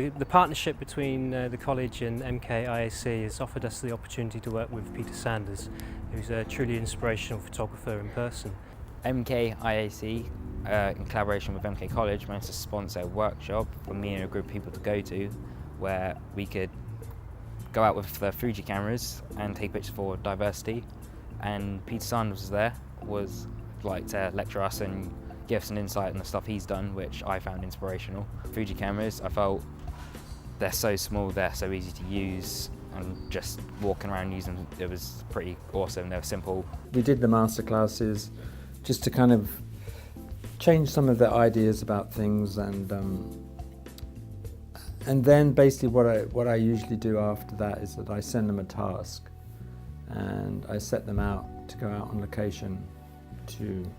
The partnership between the college and MKIAC has offered us the opportunity to work with Peter Saunders, who's a truly inspirational photographer in person. MKIAC, in collaboration with MK College, managed to sponsor a workshop for me and a group of people to go to, where we could go out with the Fuji cameras and take pictures for diversity. And Peter Saunders was like to lecture us and give us an insight on the stuff he's done, which I found inspirational. Fuji cameras, I felt they're so small, they're so easy to use, and just walking around using them, it was pretty awesome. They were simple. We did the masterclasses just to kind of change some of their ideas about things, and then basically what I usually do after that is that I send them a task and I set them out to go out on location to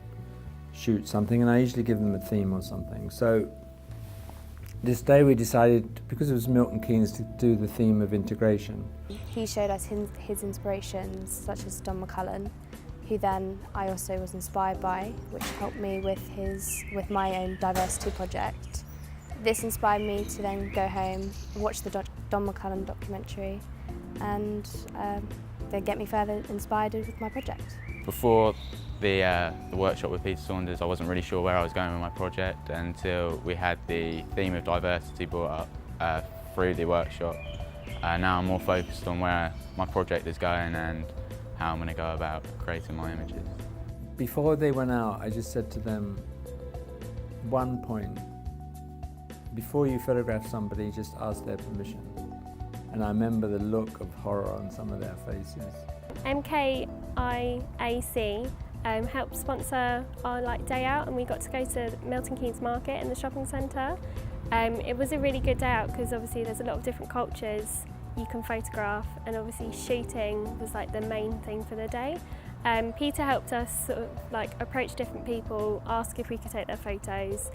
shoot something, and I usually give them a theme or something. So this day we decided, because it was Milton Keynes, to do the theme of integration. He showed us his inspirations, such as Don McCullum, who then I also was inspired by, which helped me with my own diversity project. This inspired me to then go home, watch the Don McCullum documentary, and then get me further inspired with my project. Before the workshop with Peter Saunders, I wasn't really sure where I was going with my project until we had the theme of diversity brought up through the workshop. Now I'm more focused on where my project is going and how I'm going to go about creating my images. Before they went out, I just said to them, one point, before you photograph somebody, just ask their permission. And I remember the look of horror on some of their faces. MKIAC helped sponsor our day out, and we got to go to Milton Keynes Market in the shopping centre. It was a really good day out because obviously there's a lot of different cultures you can photograph, and obviously shooting was the main thing for the day. Peter helped us approach different people, ask if we could take their photos,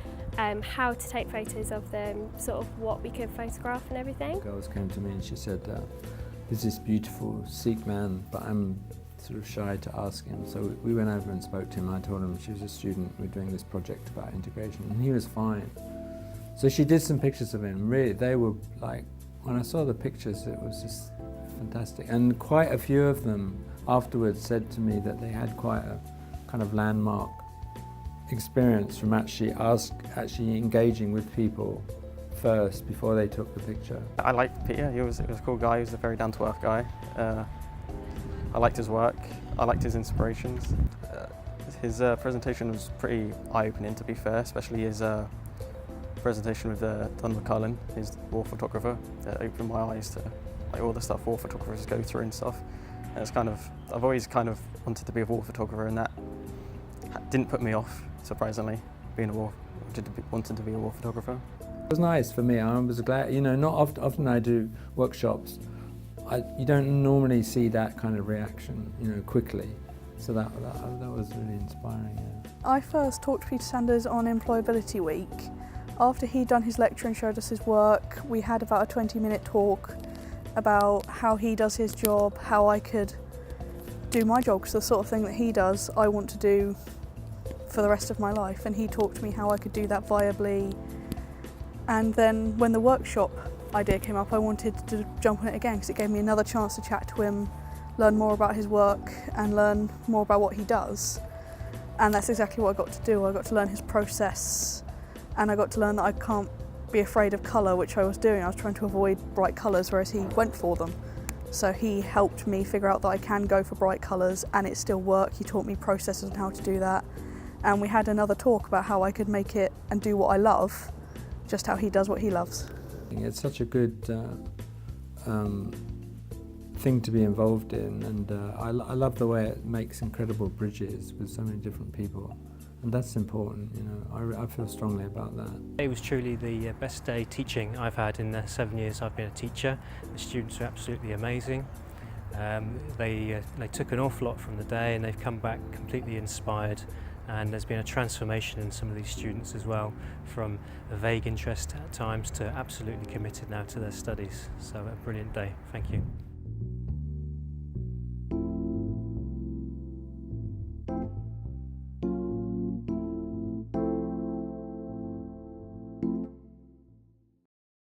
how to take photos of them, what we could photograph and everything. Girls came to me and she said, there's this beautiful Sikh man, but I'm sort of shy to ask him. So we went over and spoke to him. I told him she was a student, we're doing this project about integration, and he was fine. So she did some pictures of him. Really, they were when I saw the pictures, it was just fantastic. And quite a few of them afterwards said to me that they had quite a kind of landmark experience from actually engaging with people first before they took the picture. I liked Peter. He was a cool guy. He was a very down-to-earth guy. I liked his work. I liked his inspirations. His presentation was pretty eye-opening, to be fair, especially his presentation with Don McCullum, his war photographer. It opened my eyes to all the stuff war photographers go through and stuff. And it's I've always wanted to be a war photographer, and that didn't put me off, surprisingly, wanting to be a war photographer. It was nice for me. I was glad, not often I do workshops. You don't normally see that kind of reaction, quickly. So that was really inspiring. Yeah. I first talked to Peter Saunders on Employability Week. After he'd done his lecture and showed us his work, we had about a 20-minute talk about how he does his job, how I could do my job, because the sort of thing that he does I want to do for the rest of my life, and he talked to me how I could do that viably. And then when the workshop idea came up, I wanted to jump on it again because it gave me another chance to chat to him, learn more about his work and learn more about what he does. And that's exactly what I got to do. I got to learn his process, and I got to learn that I can't be afraid of colour, which I was doing. I was trying to avoid bright colours, whereas he went for them. So he helped me figure out that I can go for bright colours and it still work. He taught me processes on how to do that. And we had another talk about how I could make it and do what I love, just how he does what he loves. It's such a good thing to be involved in, and I love the way it makes incredible bridges with so many different people. And that's important, I feel strongly about that. It was truly the best day teaching I've had in the 7 years I've been a teacher. The students were absolutely amazing. They took an awful lot from the day, and they've come back completely inspired. And there's been a transformation in some of these students as well, from a vague interest at times to absolutely committed now to their studies. So a brilliant day. Thank you.